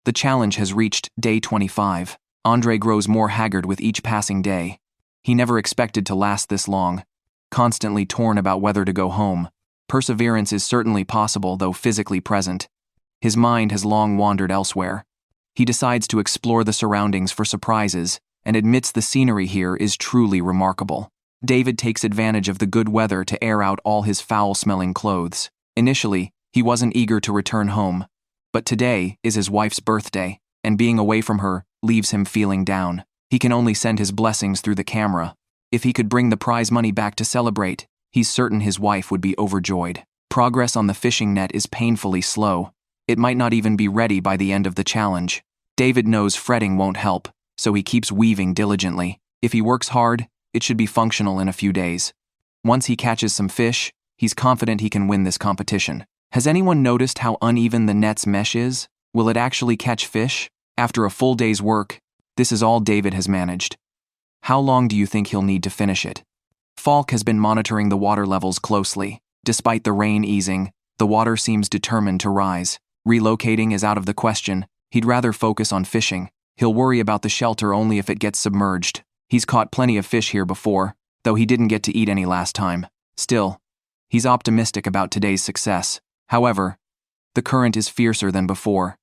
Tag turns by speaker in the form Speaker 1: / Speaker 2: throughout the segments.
Speaker 1: The challenge has reached day 25. Andre grows more haggard with each passing day. He never expected to last this long, constantly torn about whether to go home. Perseverance is certainly possible, though physically present. His mind has long wandered elsewhere. He decides to explore the surroundings for surprises and admits the scenery here is truly remarkable. David takes advantage of the good weather to air out all his foul-smelling clothes. Initially, he wasn't eager to return home, but today is his wife's birthday, and being away from her leaves him feeling down. He can only send his blessings through the camera. If he could bring the prize money back to celebrate, he's certain his wife would be overjoyed. Progress on the fishing net is painfully slow. It might not even be ready by the end of the challenge. David knows fretting won't help, so he keeps weaving diligently. If he works hard, it should be functional in a few days. Once he catches some fish, he's confident he can win this competition. Has anyone noticed how uneven the net's mesh is? Will it actually catch fish? After a full day's work, this is all David has managed. How long do you think he'll need to finish it? Falk has been monitoring the water levels closely. Despite the rain easing, the water seems determined to rise. Relocating is out of the question. He'd rather focus on fishing. He'll worry about the shelter only if it gets submerged. He's caught plenty of fish here before, though he didn't get to eat any last time. Still, he's optimistic about today's success. However, the current is fiercer than before,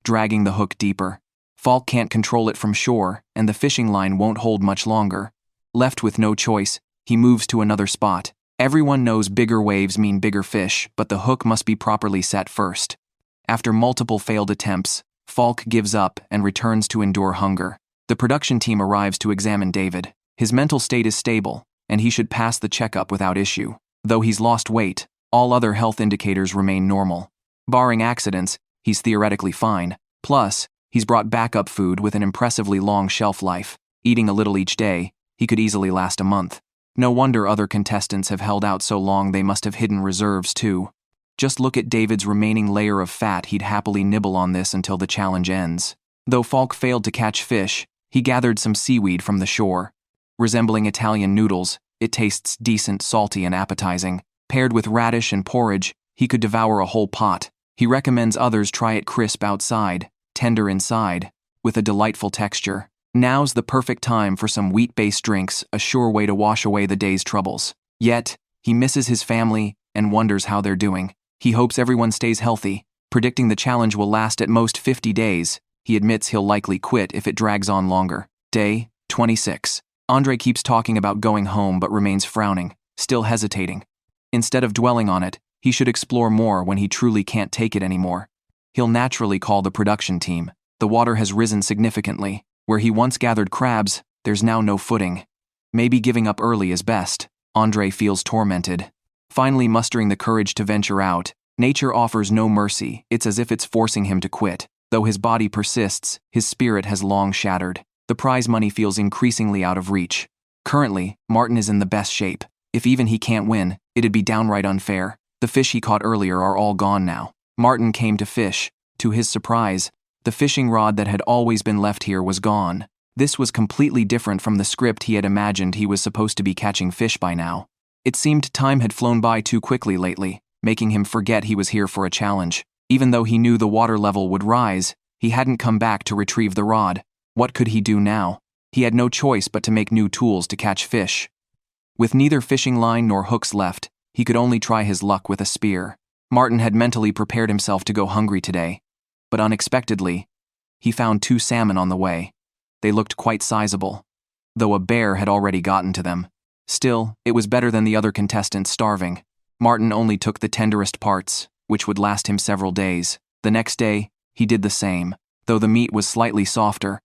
Speaker 1: dragging the hook deeper. Falk can't control it from shore, and the fishing line won't hold much longer. Left with no choice, he moves to another spot. Everyone knows bigger waves mean bigger fish, but the hook must be properly set first. After multiple failed attempts, Falk gives up and returns to endure hunger. The production team arrives to examine David. His mental state is stable, and he should pass the checkup without issue. Though he's lost weight, all other health indicators remain normal. Barring accidents, he's theoretically fine. Plus, he's brought backup food with an impressively long shelf life. Eating a little each day, he could easily last a month. No wonder other contestants have held out so long. They must have hidden reserves too. Just look at David's remaining layer of fat. He'd happily nibble on this until the challenge ends. Though Falk failed to catch fish, he gathered some seaweed from the shore. Resembling Italian noodles, it tastes decent, salty, and appetizing. Paired with radish and porridge, he could devour a whole pot. He recommends others try it crisp outside, tender inside, with a delightful texture. Now's the perfect time for some wheat-based drinks, a sure way to wash away the day's troubles. Yet, he misses his family and wonders how they're doing. He hopes everyone stays healthy, predicting the challenge will last at most 50 days. He admits he'll likely quit if it drags on longer. Day 26. Andre keeps talking about going home but remains frowning, still hesitating. Instead of dwelling on it, he should explore more when he truly can't take it anymore. He'll naturally call the production team. The water has risen significantly. Where he once gathered crabs, there's now no footing. Maybe giving up early is best. Andre feels tormented. Finally mustering the courage to venture out, nature offers no mercy. It's as if it's forcing him to quit. Though his body persists, his spirit has long shattered. The prize money feels increasingly out of reach. Currently, Martin is in the best shape. If even he can't win, it'd be downright unfair. The fish he caught earlier are all gone now. Martin came to fish. To his surprise, the fishing rod that had always been left here was gone. This was completely different from the script he had imagined. He was supposed to be catching fish by now. It seemed time had flown by too quickly lately, making him forget he was here for a challenge. Even though he knew the water level would rise, he hadn't come back to retrieve the rod. What could he do now? He had no choice but to make new tools to catch fish. With neither fishing line nor hooks left, he could only try his luck with a spear. Martin had mentally prepared himself to go hungry today, but unexpectedly, he found 2 salmon on the way. They looked quite sizable, though a bear had already gotten to them. Still, it was better than the other contestants starving. Martin only took the tenderest parts, which would last him several days. The next day, he did the same, though the meat was slightly softer,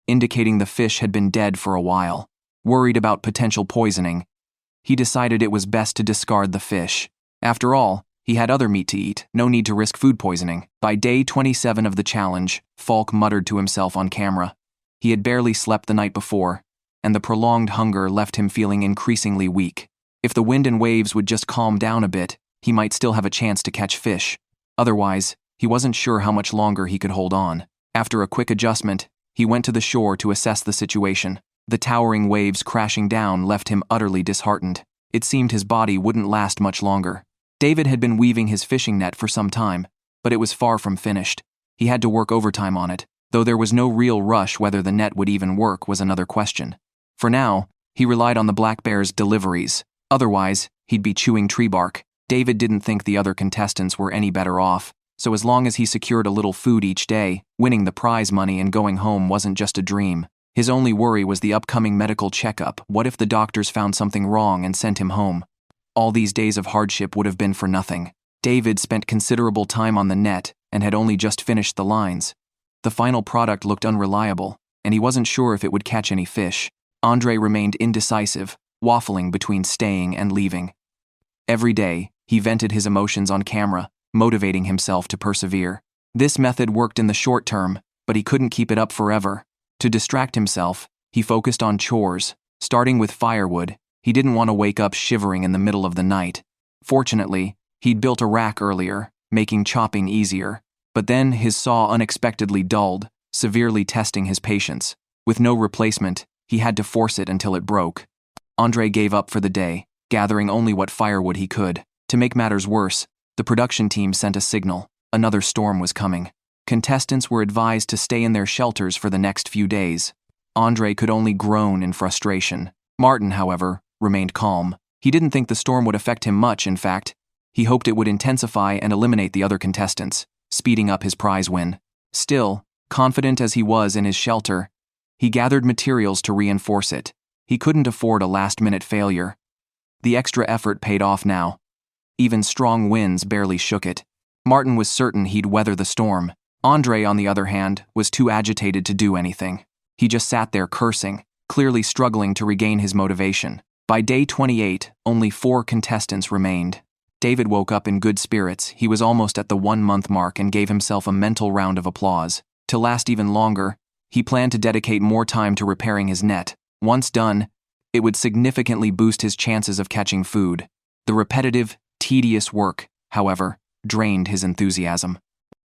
Speaker 1: indicating the fish had been dead for a while. Worried about potential poisoning, he decided it was best to discard the fish. After all, he had other meat to eat, no need to risk food poisoning. By day 27 of the challenge, Falk muttered to himself on camera. He had barely slept the night before, and the prolonged hunger left him feeling increasingly weak. If the wind and waves would just calm down a bit, he might still have a chance to catch fish. Otherwise, he wasn't sure how much longer he could hold on. After a quick adjustment, he went to the shore to assess the situation. The towering waves crashing down left him utterly disheartened. It seemed his body wouldn't last much longer. David had been weaving his fishing net for some time, but it was far from finished. He had to work overtime on it, though there was no real rush. Whether the net would even work was another question. For now, he relied on the Black Bear's deliveries. Otherwise, he'd be chewing tree bark. David didn't think the other contestants were any better off, so as long as he secured a little food each day, winning the prize money and going home wasn't just a dream. His only worry was the upcoming medical checkup. What if the doctors found something wrong and sent him home? All these days of hardship would have been for nothing. David spent considerable time on the net and had only just finished the lines. The final product looked unreliable, and he wasn't sure if it would catch any fish. Andre remained indecisive, waffling between staying and leaving. Every day, he vented his emotions on camera, motivating himself to persevere. This method worked in the short term, but he couldn't keep it up forever. To distract himself, he focused on chores, starting with firewood. He didn't want to wake up shivering in the middle of the night. Fortunately, he'd built a rack earlier, making chopping easier. But then his saw unexpectedly dulled, severely testing his patience. With no replacement, he had to force it until it broke. Andre gave up for the day, gathering only what firewood he could. To make matters worse, the production team sent a signal. Another storm was coming. Contestants were advised to stay in their shelters for the next few days. Andre could only groan in frustration. Martin, however, remained calm. He didn't think the storm would affect him much. In fact, he hoped it would intensify and eliminate the other contestants, speeding up his prize win. Still, confident as he was in his shelter, he gathered materials to reinforce it. He couldn't afford a last-minute failure. The extra effort paid off now. Even strong winds barely shook it. Martin was certain he'd weather the storm. Andre, on the other hand, was too agitated to do anything. He just sat there cursing, clearly struggling to regain his motivation. By day 28, only 4 contestants remained. David woke up in good spirits. He was almost at the 1-month mark and gave himself a mental round of applause. To last even longer, he planned to dedicate more time to repairing his net. Once done, it would significantly boost his chances of catching food. The repetitive, tedious work, however, drained his enthusiasm.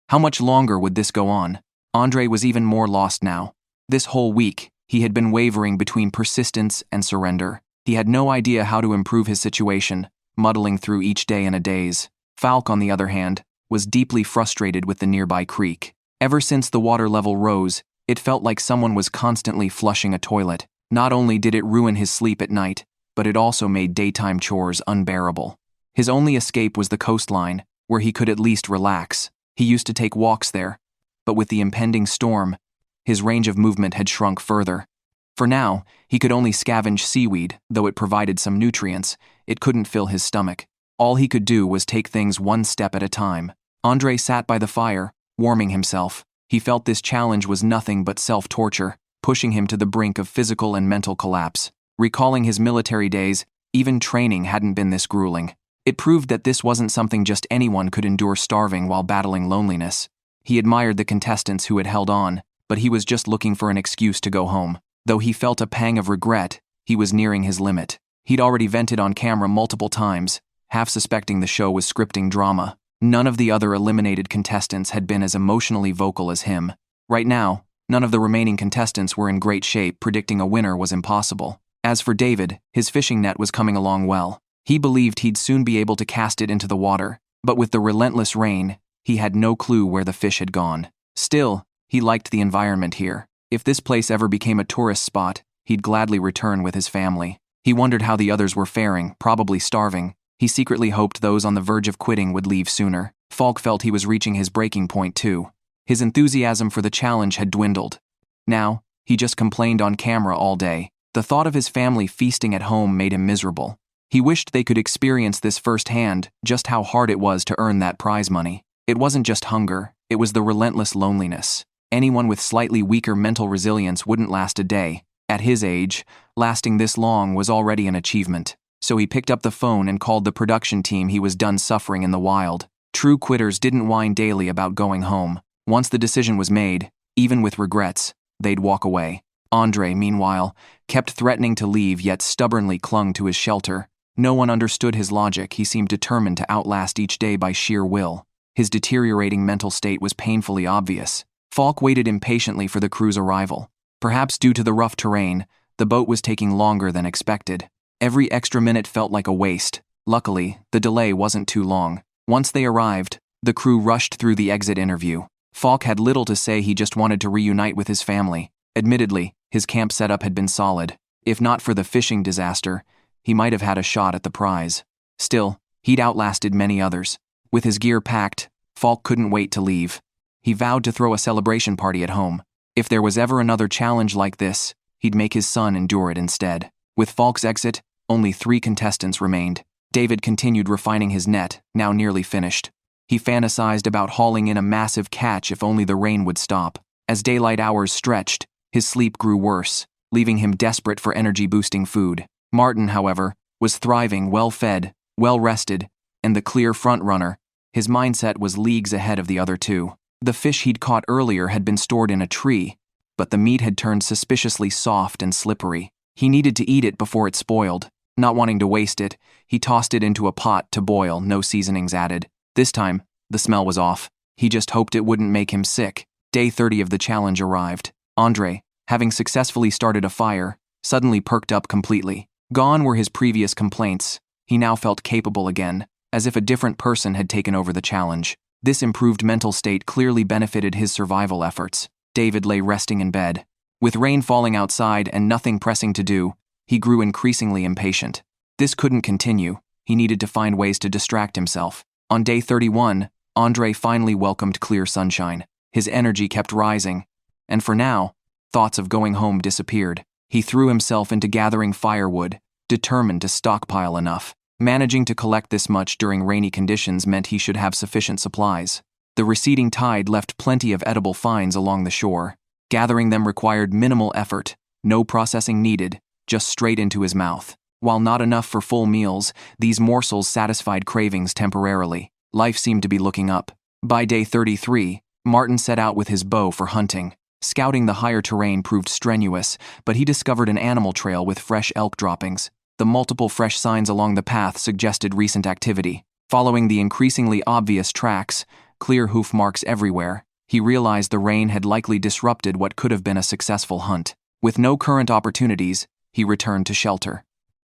Speaker 1: How much longer would this go on? Andre was even more lost now. This whole week, he had been wavering between persistence and surrender. He had no idea how to improve his situation, muddling through each day in a daze. Falk, on the other hand, was deeply frustrated with the nearby creek. Ever since the water level rose, it felt like someone was constantly flushing a toilet. Not only did it ruin his sleep at night, but it also made daytime chores unbearable. His only escape was the coastline, where he could at least relax. He used to take walks there, but with the impending storm, his range of movement had shrunk further. For now, he could only scavenge seaweed. Though it provided some nutrients, it couldn't fill his stomach. All he could do was take things one step at a time. Andre sat by the fire, warming himself. He felt this challenge was nothing but self-torture, pushing him to the brink of physical and mental collapse. Recalling his military days, even training hadn't been this grueling. It proved that this wasn't something just anyone could endure, starving while battling loneliness. He admired the contestants who had held on, but he was just looking for an excuse to go home. Though he felt a pang of regret, he was nearing his limit. He'd already vented on camera multiple times, half suspecting the show was scripting drama. None of the other eliminated contestants had been as emotionally vocal as him. Right now, none of the remaining contestants were in great shape. Predicting a winner was impossible. As for David, his fishing net was coming along well. He believed he'd soon be able to cast it into the water, but with the relentless rain, he had no clue where the fish had gone. Still, he liked the environment here. If this place ever became a tourist spot, he'd gladly return with his family. He wondered how the others were faring, probably starving. He secretly hoped those on the verge of quitting would leave sooner. Falk felt he was reaching his breaking point too. His enthusiasm for the challenge had dwindled. Now, he just complained on camera all day. The thought of his family feasting at home made him miserable. He wished they could experience this firsthand, just how hard it was to earn that prize money. It wasn't just hunger, it was the relentless loneliness. Anyone with slightly weaker mental resilience wouldn't last a day. At his age, lasting this long was already an achievement. So he picked up the phone and called the production team. He was done suffering in the wild. True quitters didn't whine daily about going home. Once the decision was made, even with regrets, they'd walk away. Andre, meanwhile, kept threatening to leave yet stubbornly clung to his shelter. No one understood his logic. He seemed determined to outlast each day by sheer will. His deteriorating mental state was painfully obvious. Falk waited impatiently for the crew's arrival. Perhaps due to the rough terrain, the boat was taking longer than expected. Every extra minute felt like a waste. Luckily, the delay wasn't too long. Once they arrived, the crew rushed through the exit interview. Falk had little to say, he just wanted to reunite with his family. Admittedly, his camp setup had been solid. If not for the fishing disaster, he might have had a shot at the prize. Still, he'd outlasted many others. With his gear packed, Falk couldn't wait to leave. He vowed to throw a celebration party at home. If there was ever another challenge like this, he'd make his son endure it instead. With Falk's exit, only 3 contestants remained. David continued refining his net, now nearly finished. He fantasized about hauling in a massive catch if only the rain would stop. As daylight hours stretched, his sleep grew worse, leaving him desperate for energy-boosting food. Martin, however, was thriving, well-fed, well-rested, and the clear front-runner. His mindset was leagues ahead of the other 2. The fish he'd caught earlier had been stored in a tree, but the meat had turned suspiciously soft and slippery. He needed to eat it before it spoiled. Not wanting to waste it, he tossed it into a pot to boil, no seasonings added. This time, the smell was off. He just hoped it wouldn't make him sick. Day 30 of the challenge arrived. Andre, having successfully started a fire, suddenly perked up completely. Gone were his previous complaints. He now felt capable again, as if a different person had taken over the challenge. This improved mental state clearly benefited his survival efforts. David lay resting in bed. With rain falling outside and nothing pressing to do, he grew increasingly impatient. This couldn't continue. He needed to find ways to distract himself. On day 31, Andre finally welcomed clear sunshine. His energy kept rising, and for now, thoughts of going home disappeared. He threw himself into gathering firewood, determined to stockpile enough. Managing to collect this much during rainy conditions meant he should have sufficient supplies. The receding tide left plenty of edible finds along the shore. Gathering them required minimal effort, no processing needed, just straight into his mouth. While not enough for full meals, these morsels satisfied cravings temporarily. Life seemed to be looking up. By day 33, Martin set out with his bow for hunting. Scouting the higher terrain proved strenuous, but he discovered an animal trail with fresh elk droppings. The multiple fresh signs along the path suggested recent activity. Following the increasingly obvious tracks, clear hoof marks everywhere, he realized the rain had likely disrupted what could have been a successful hunt. With no current opportunities, he returned to shelter.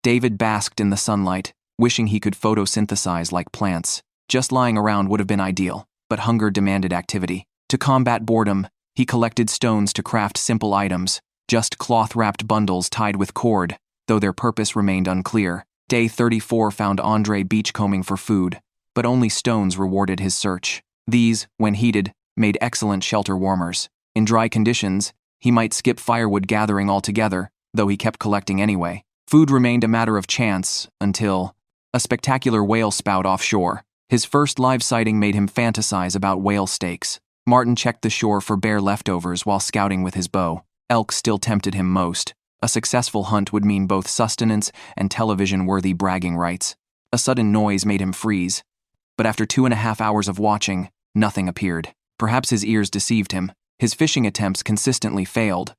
Speaker 1: David basked in the sunlight, wishing he could photosynthesize like plants. Just lying around would have been ideal, but hunger demanded activity. To combat boredom, he collected stones to craft simple items, just cloth-wrapped bundles tied with cord, though their purpose remained unclear. Day 34 found Andre beachcombing for food, but only stones rewarded his search. These, when heated, made excellent shelter warmers. In dry conditions, he might skip firewood gathering altogether, though he kept collecting anyway. Food remained a matter of chance until a spectacular whale spout offshore. His first live sighting made him fantasize about whale steaks. Martin checked the shore for bear leftovers while scouting with his bow. Elk still tempted him most. A successful hunt would mean both sustenance and television-worthy bragging rights. A sudden noise made him freeze. But after 2.5 hours of watching, nothing appeared. Perhaps his ears deceived him. His fishing attempts consistently failed.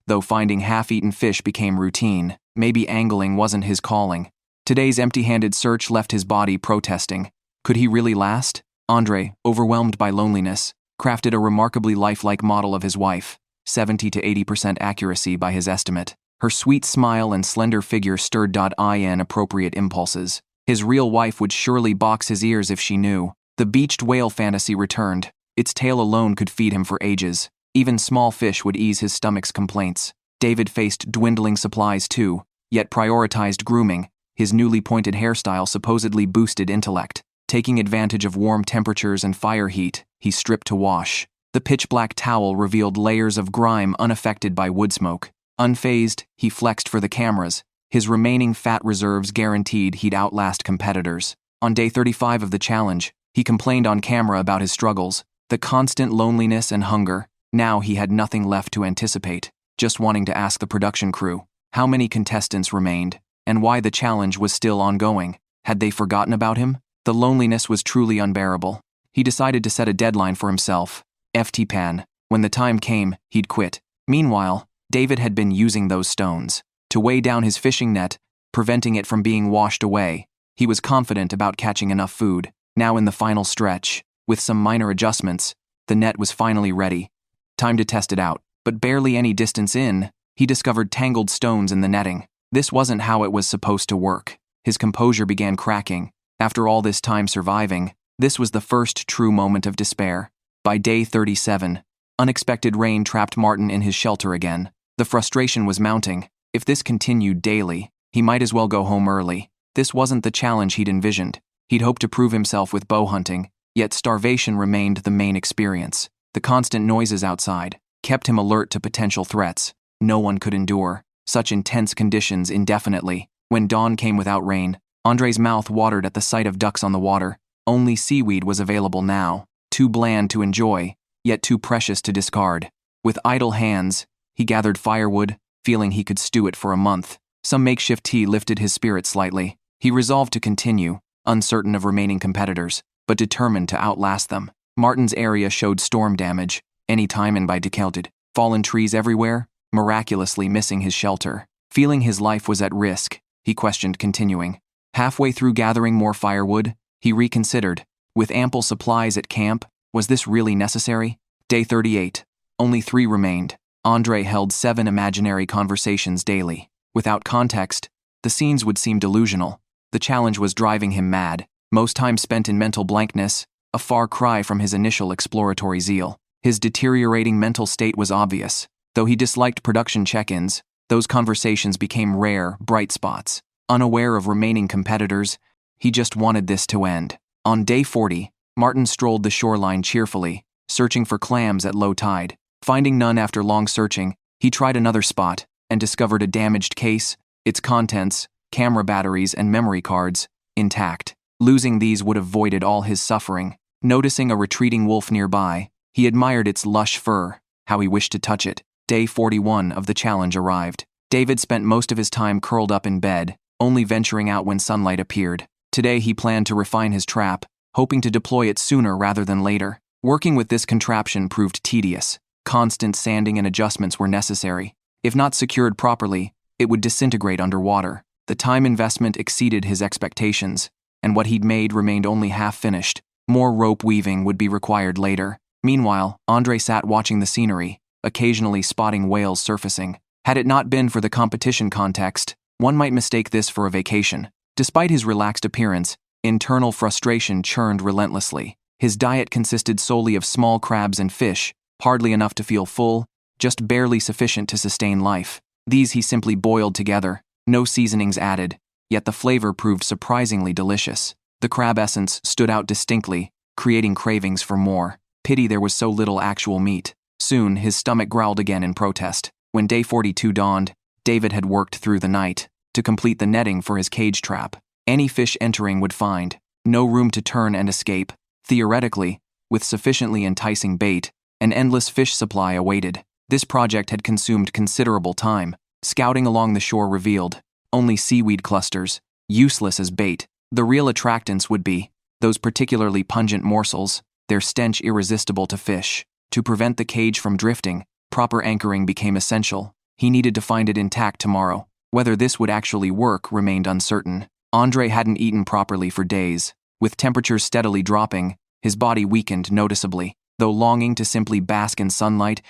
Speaker 1: Though finding half-eaten fish became routine, maybe angling wasn't his calling. Today's empty-handed search left his body protesting. Could he really last? Andre, overwhelmed by loneliness, crafted a remarkably lifelike model of his wife, 70 to 80% accuracy by his estimate. Her sweet smile and slender figure stirred inappropriate impulses. His real wife would surely box his ears if she knew. The beached whale fantasy returned. Its tail alone could feed him for ages. Even small fish would ease his stomach's complaints. David faced dwindling supplies too, yet prioritized grooming. His newly pointed hairstyle supposedly boosted intellect. Taking advantage of warm temperatures and fire heat, he stripped to wash. The pitch-black towel revealed layers of grime unaffected by wood smoke. Unfazed, he flexed for the cameras. His remaining fat reserves guaranteed he'd outlast competitors. On day 35 of the challenge, he complained on camera about his struggles, the constant loneliness and hunger. Now he had nothing left to anticipate, just wanting to ask the production crew how many contestants remained, and why the challenge was still ongoing. Had they forgotten about him? The loneliness was truly unbearable. He decided to set a deadline for himself. FT-pan. When the time came, he'd quit. Meanwhile, David had been using those stones to weigh down his fishing net, preventing it from being washed away. He was confident about catching enough food. Now in the final stretch, with some minor adjustments, the net was finally ready. Time to test it out. But barely any distance in, he discovered tangled stones in the netting. This wasn't how it was supposed to work. His composure began cracking. After all this time surviving, this was the first true moment of despair. By day 37, unexpected rain trapped Martin in his shelter again. The frustration was mounting. If this continued daily, he might as well go home early. This wasn't the challenge he'd envisioned. He'd hoped to prove himself with bow hunting, yet starvation remained the main experience. The constant noises outside kept him alert to potential threats. No one could endure such intense conditions indefinitely. When dawn came without rain, Andre's mouth watered at the sight of ducks on the water. Only seaweed was available now, too bland to enjoy, yet too precious to discard. With idle hands, he gathered firewood, feeling he could stew it for a month. Some makeshift tea lifted his spirits slightly. He resolved to continue, uncertain of remaining competitors, but determined to outlast them. Martin's area showed storm damage, any time and by decounted. Fallen trees everywhere, miraculously missing his shelter. Feeling his life was at risk, he questioned continuing. Halfway through gathering more firewood, he reconsidered. With ample supplies at camp, was this really necessary? Day 38. Only 3 remained. Andre held 7 imaginary conversations daily. Without context, the scenes would seem delusional. The challenge was driving him mad. Most time spent in mental blankness, a far cry from his initial exploratory zeal. His deteriorating mental state was obvious. Though he disliked production check-ins, those conversations became rare, bright spots. Unaware of remaining competitors, he just wanted this to end. On day 40, Martin strolled the shoreline cheerfully, searching for clams at low tide. Finding none after long searching, he tried another spot and discovered a damaged case, its contents, camera batteries and memory cards, intact. Losing these would have voided all his suffering. Noticing a retreating wolf nearby, he admired its lush fur. How he wished to touch it. Day 41 of the challenge arrived. David spent most of his time curled up in bed, only venturing out when sunlight appeared. Today he planned to refine his trap, hoping to deploy it sooner rather than later. Working with this contraption proved tedious. Constant sanding and adjustments were necessary. If not secured properly, it would disintegrate underwater. The time investment exceeded his expectations, and what he'd made remained only half finished. More rope weaving would be required later. Meanwhile, Andre sat watching the scenery, occasionally spotting whales surfacing. Had it not been for the competition context, one might mistake this for a vacation. Despite his relaxed appearance, internal frustration churned relentlessly. His diet consisted solely of small crabs and fish, hardly enough to feel full, just barely sufficient to sustain life. These he simply boiled together, no seasonings added, yet the flavor proved surprisingly delicious. The crab essence stood out distinctly, creating cravings for more. Pity there was so little actual meat. Soon, his stomach growled again in protest. When day 42 dawned, David had worked through the night to complete the netting for his cage trap. Any fish entering would find no room to turn and escape. Theoretically, with sufficiently enticing bait, an endless fish supply awaited. This project had consumed considerable time. Scouting along the shore revealed only seaweed clusters, useless as bait. The real attractants would be those particularly pungent morsels, their stench irresistible to fish. To prevent the cage from drifting, proper anchoring became essential. He needed to find it intact tomorrow. Whether this would actually work remained uncertain. Andre hadn't eaten properly for days. With temperatures steadily dropping, his body weakened noticeably. Though longing to simply bask in sunlight,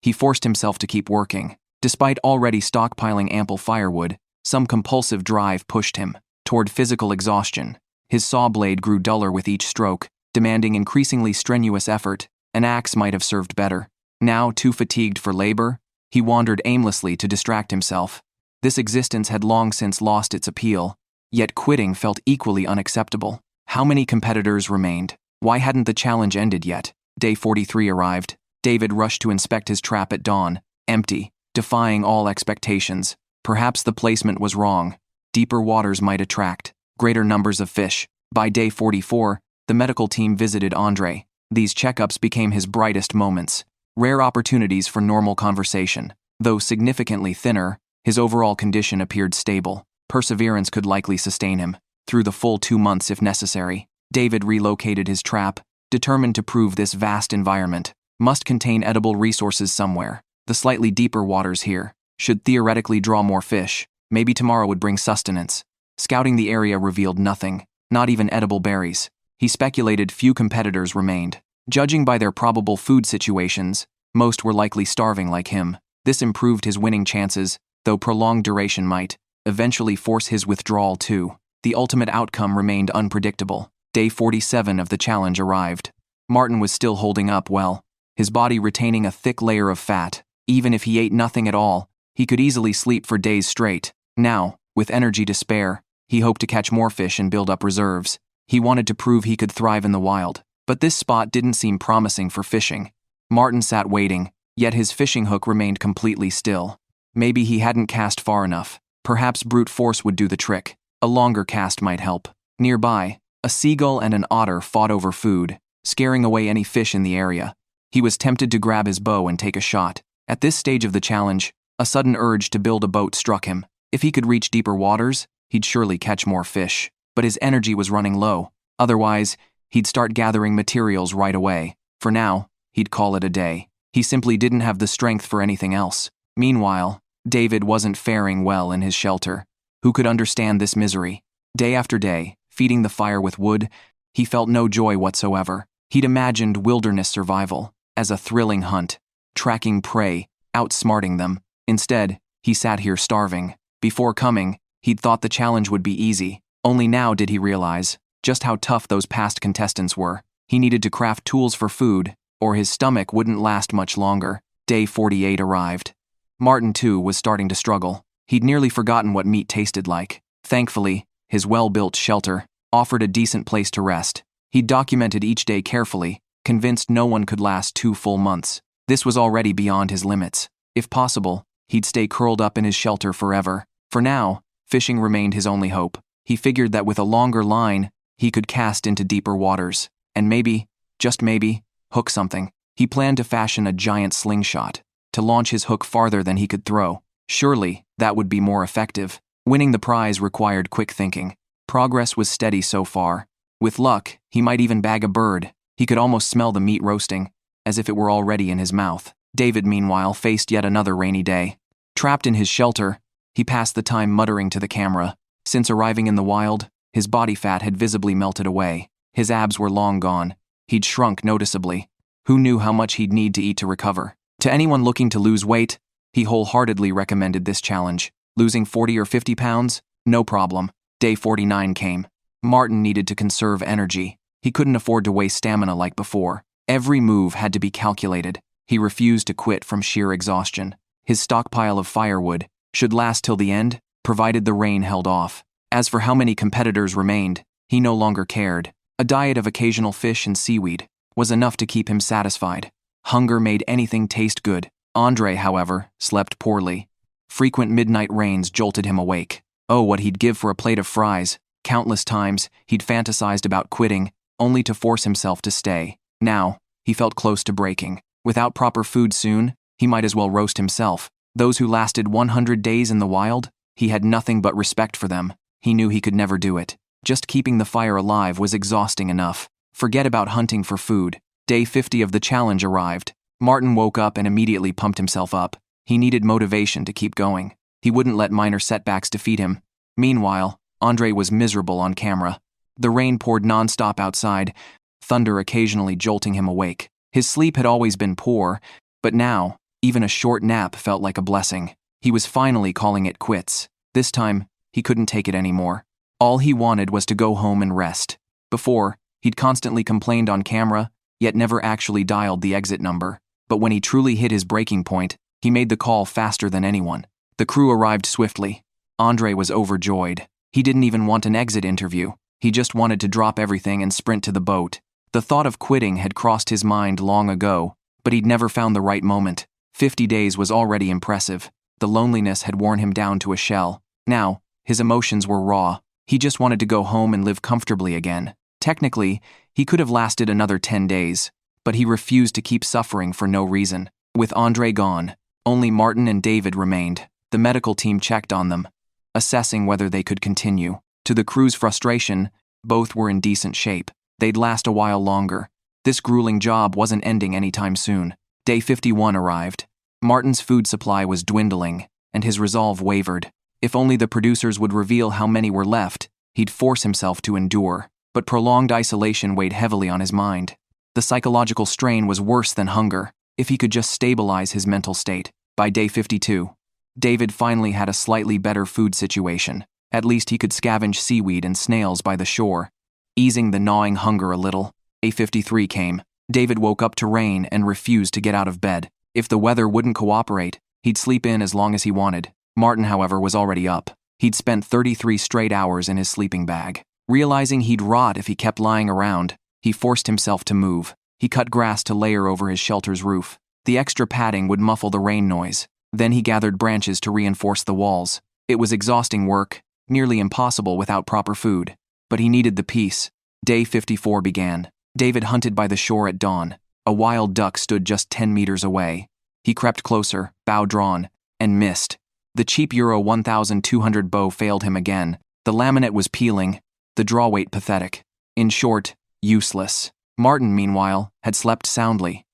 Speaker 1: he forced himself to keep working. Despite already stockpiling ample firewood, some compulsive drive pushed him toward physical exhaustion. His saw blade grew duller with each stroke, demanding increasingly strenuous effort. An axe might have served better. Now, too fatigued for labor, he wandered aimlessly to distract himself. This existence had long since lost its appeal, yet quitting felt equally unacceptable. How many competitors remained? Why hadn't the challenge ended yet? Day 43 arrived. David rushed to inspect his trap at dawn, empty, defying all expectations. Perhaps the placement was wrong. Deeper waters might attract greater numbers of fish. By day 44, the medical team visited Andre. These checkups became his brightest moments. Rare opportunities for normal conversation. Though significantly thinner, his overall condition appeared stable. Perseverance could likely sustain him through the full 2 months if necessary. David relocated his trap, determined to prove this vast environment must contain edible resources somewhere. The slightly deeper waters here should theoretically draw more fish. Maybe tomorrow would bring sustenance. Scouting the area revealed nothing, not even edible berries. He speculated few competitors remained. Judging by their probable food situations, most were likely starving like him. This improved his winning chances, though prolonged duration might eventually force his withdrawal too. The ultimate outcome remained unpredictable. Day 47 of the challenge arrived. Martin was still holding up well, his body retaining a thick layer of fat. Even if he ate nothing at all, he could easily sleep for days straight. Now, with energy to spare, he hoped to catch more fish and build up reserves. He wanted to prove he could thrive in the wild. But this spot didn't seem promising for fishing. Martin sat waiting, yet his fishing hook remained completely still. Maybe he hadn't cast far enough. Perhaps brute force would do the trick. A longer cast might help. Nearby, a seagull and an otter fought over food, scaring away any fish in the area. He was tempted to grab his bow and take a shot. At this stage of the challenge, a sudden urge to build a boat struck him. If he could reach deeper waters, he'd surely catch more fish. But his energy was running low. Otherwise, he'd start gathering materials right away. For now, he'd call it a day. He simply didn't have the strength for anything else. Meanwhile, David wasn't faring well in his shelter. Who could understand this misery? Day after day, feeding the fire with wood, he felt no joy whatsoever. He'd imagined wilderness survival as a thrilling hunt, tracking prey, outsmarting them. Instead, he sat here starving. Before coming, he'd thought the challenge would be easy. Only now did he realize just how tough those past contestants were. He needed to craft tools for food, or his stomach wouldn't last much longer. Day 48 arrived. Martin, too, was starting to struggle. He'd nearly forgotten what meat tasted like. Thankfully, his well-built shelter offered a decent place to rest. He'd documented each day carefully, convinced no one could last 2 full months. This was already beyond his limits. If possible, he'd stay curled up in his shelter forever. For now, fishing remained his only hope. He figured that with a longer line, he could cast into deeper waters, and maybe, just maybe, hook something. He planned to fashion a giant slingshot, to launch his hook farther than he could throw. Surely, that would be more effective. Winning the prize required quick thinking. Progress was steady so far. With luck, he might even bag a bird. He could almost smell the meat roasting, as if it were already in his mouth. David, meanwhile, faced yet another rainy day. Trapped in his shelter, he passed the time muttering to the camera. Since arriving in the wild, his body fat had visibly melted away. His abs were long gone. He'd shrunk noticeably. Who knew how much he'd need to eat to recover? To anyone looking to lose weight, he wholeheartedly recommended this challenge. Losing 40 or 50 pounds? No problem. Day 49 came. Martin needed to conserve energy. He couldn't afford to waste stamina like before. Every move had to be calculated. He refused to quit from sheer exhaustion. His stockpile of firewood should last till the end, provided the rain held off. As for how many competitors remained, he no longer cared. A diet of occasional fish and seaweed was enough to keep him satisfied. Hunger made anything taste good. Andre, however, slept poorly. Frequent midnight rains jolted him awake. Oh, what he'd give for a plate of fries. Countless times, he'd fantasized about quitting, only to force himself to stay. Now, he felt close to breaking. Without proper food soon, he might as well roast himself. Those who lasted 100 days in the wild, he had nothing but respect for them. He knew he could never do it. Just keeping the fire alive was exhausting enough. Forget about hunting for food. Day 50 of the challenge arrived. Martin woke up and immediately pumped himself up. He needed motivation to keep going. He wouldn't let minor setbacks defeat him. Meanwhile, Andre was miserable on camera. The rain poured nonstop outside, thunder occasionally jolting him awake. His sleep had always been poor, but now, even a short nap felt like a blessing. He was finally calling it quits. This time, he couldn't take it anymore. All he wanted was to go home and rest. Before, he'd constantly complained on camera, yet never actually dialed the exit number. But when he truly hit his breaking point, he made the call faster than anyone. The crew arrived swiftly. Andre was overjoyed. He didn't even want an exit interview. He just wanted to drop everything and sprint to the boat. The thought of quitting had crossed his mind long ago, but he'd never found the right moment. 50 days was already impressive. The loneliness had worn him down to a shell. Now, his emotions were raw. He just wanted to go home and live comfortably again. Technically, he could have lasted another 10 days, but he refused to keep suffering for no reason. With Andre gone, only Martin and David remained. The medical team checked on them, assessing whether they could continue. To the crew's frustration, both were in decent shape. They'd last a while longer. This grueling job wasn't ending anytime soon. Day 51 arrived. Martin's food supply was dwindling, and his resolve wavered. If only the producers would reveal how many were left, he'd force himself to endure. But prolonged isolation weighed heavily on his mind. The psychological strain was worse than hunger. If he could just stabilize his mental state. By day 52, David finally had a slightly better food situation. At least he could scavenge seaweed and snails by the shore, easing the gnawing hunger a little. Day 53 came. David woke up to rain and refused to get out of bed. If the weather wouldn't cooperate, he'd sleep in as long as he wanted. Martin, however, was already up. He'd spent 33 straight hours in his sleeping bag. Realizing he'd rot if he kept lying around, he forced himself to move. He cut grass to layer over his shelter's roof. The extra padding would muffle the rain noise. Then he gathered branches to reinforce the walls. It was exhausting work, nearly impossible without proper food. But he needed the peace. Day 54 began. David hunted by the shore at dawn. A wild duck stood just 10 meters away. He crept closer, bow drawn, and missed. The cheap Euro 1200 bow failed him again. The laminate was peeling, the draw weight pathetic. In short, useless. Martin, meanwhile, had slept soundly.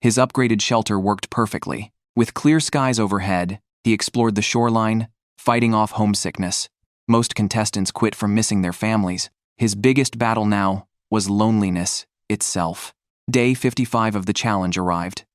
Speaker 1: His upgraded shelter worked perfectly. With clear skies overhead, he explored the shoreline, fighting off homesickness. Most contestants quit from missing their families. His biggest battle now was loneliness itself. Day 55 of the challenge arrived.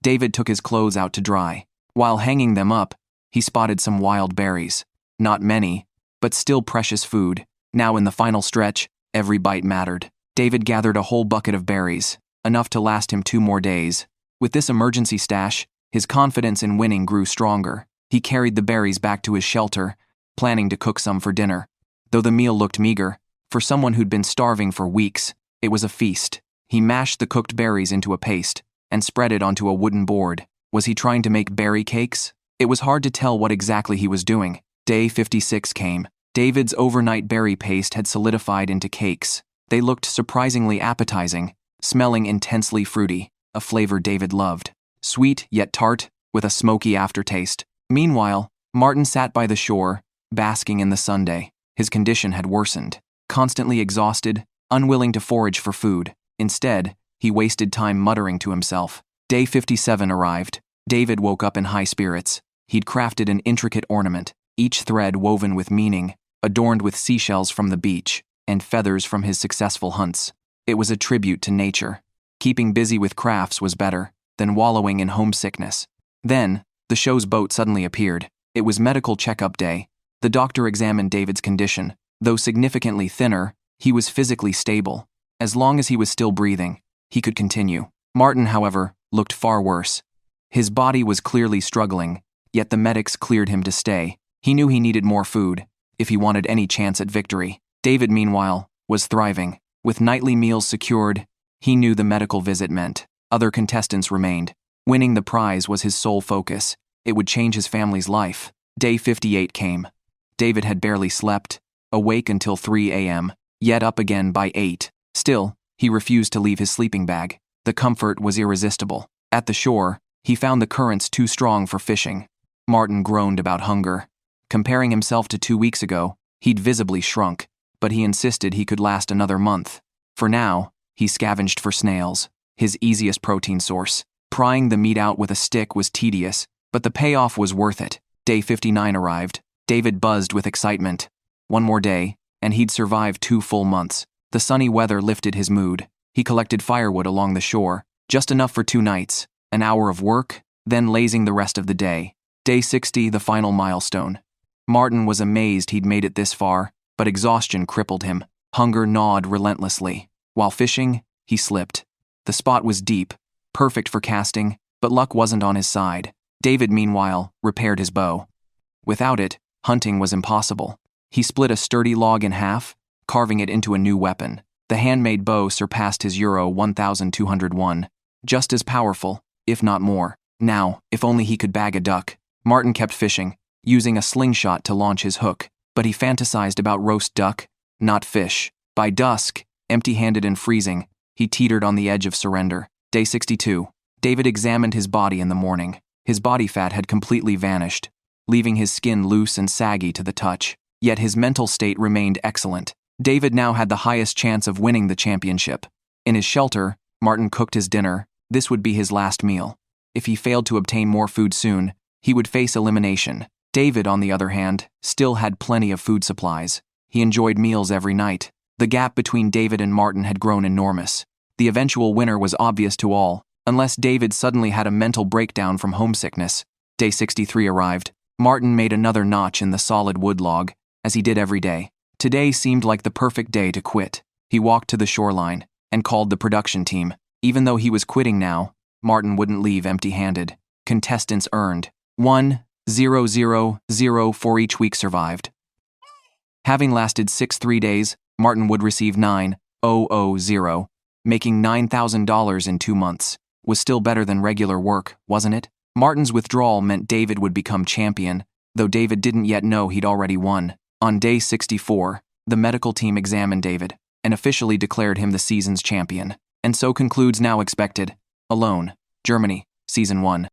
Speaker 1: David took his clothes out to dry. While hanging them up, he spotted some wild berries. Not many, but still precious food. Now in the final stretch, every bite mattered. David gathered a whole bucket of berries, enough to last him 2 more days. With this emergency stash, his confidence in winning grew stronger. He carried the berries back to his shelter, planning to cook some for dinner. Though the meal looked meager, for someone who'd been starving for weeks, it was a feast. He mashed the cooked berries into a paste and spread it onto a wooden board. Was he trying to make berry cakes? It was hard to tell what exactly he was doing. Day 56 came. David's overnight berry paste had solidified into cakes. They looked surprisingly appetizing, smelling intensely fruity, a flavor David loved. Sweet yet tart, with a smoky aftertaste. Meanwhile, Martin sat by the shore, basking in the sunday. His condition had worsened. Constantly exhausted, unwilling to forage for food. Instead, he wasted time muttering to himself. Day 57 arrived. David woke up in high spirits. He'd crafted an intricate ornament, each thread woven with meaning, adorned with seashells from the beach and feathers from his successful hunts. It was a tribute to nature. Keeping busy with crafts was better than wallowing in homesickness. Then, the show's boat suddenly appeared. It was medical checkup day. The doctor examined David's condition. Though significantly thinner, he was physically stable. As long as he was still breathing, he could continue. Martin, however, looked far worse. His body was clearly struggling, yet the medics cleared him to stay. He knew he needed more food, if he wanted any chance at victory. David, meanwhile, was thriving. With nightly meals secured, he knew the medical visit meant. Other contestants remained. Winning the prize was his sole focus. It would change his family's life. Day 58 came. David had barely slept, awake until 3 a.m., yet up again by 8. Still, he refused to leave his sleeping bag. The comfort was irresistible. At the shore, he found the currents too strong for fishing. Martin groaned about hunger. Comparing himself to 2 weeks ago, he'd visibly shrunk, but he insisted he could last another month. For now, he scavenged for snails, his easiest protein source. Prying the meat out with a stick was tedious, but the payoff was worth it. Day 59 arrived. David buzzed with excitement. One more day, and he'd survive 2 full months. The sunny weather lifted his mood. He collected firewood along the shore, just enough for 2 nights, an hour of work, then lazing the rest of the day. Day 60, the final milestone. Martin was amazed he'd made it this far, but exhaustion crippled him. Hunger gnawed relentlessly. While fishing, he slipped. The spot was deep, perfect for casting, but luck wasn't on his side. David, meanwhile, repaired his bow. Without it, hunting was impossible. He split a sturdy log in half, carving it into a new weapon. The handmade bow surpassed his Euro 1201, just as powerful, if not more. Now, if only he could bag a duck. Martin kept fishing, using a slingshot to launch his hook, but he fantasized about roast duck, not fish. By dusk, empty-handed and freezing, he teetered on the edge of surrender. Day 62. David examined his body in the morning. His body fat had completely vanished, leaving his skin loose and saggy to the touch. Yet his mental state remained excellent. David now had the highest chance of winning the championship. In his shelter, Martin cooked his dinner. This would be his last meal. If he failed to obtain more food soon, he would face elimination. David, on the other hand, still had plenty of food supplies. He enjoyed meals every night. The gap between David and Martin had grown enormous. The eventual winner was obvious to all, unless David suddenly had a mental breakdown from homesickness. Day 63 arrived. Martin made another notch in the solid wood log, as he did every day. Today seemed like the perfect day to quit. He walked to the shoreline, and called the production team. Even though he was quitting now, Martin wouldn't leave empty-handed. Contestants earned 1,000 for each week survived. Having lasted 3 days, Martin would receive 9,000, making $9,000 in 2 months. Was still better than regular work, wasn't it? Martin's withdrawal meant David would become champion, though David didn't yet know he'd already won. On day 64, the medical team examined David and officially declared him the season's champion. And so concludes Now Expected. Alone, Germany, Season 1.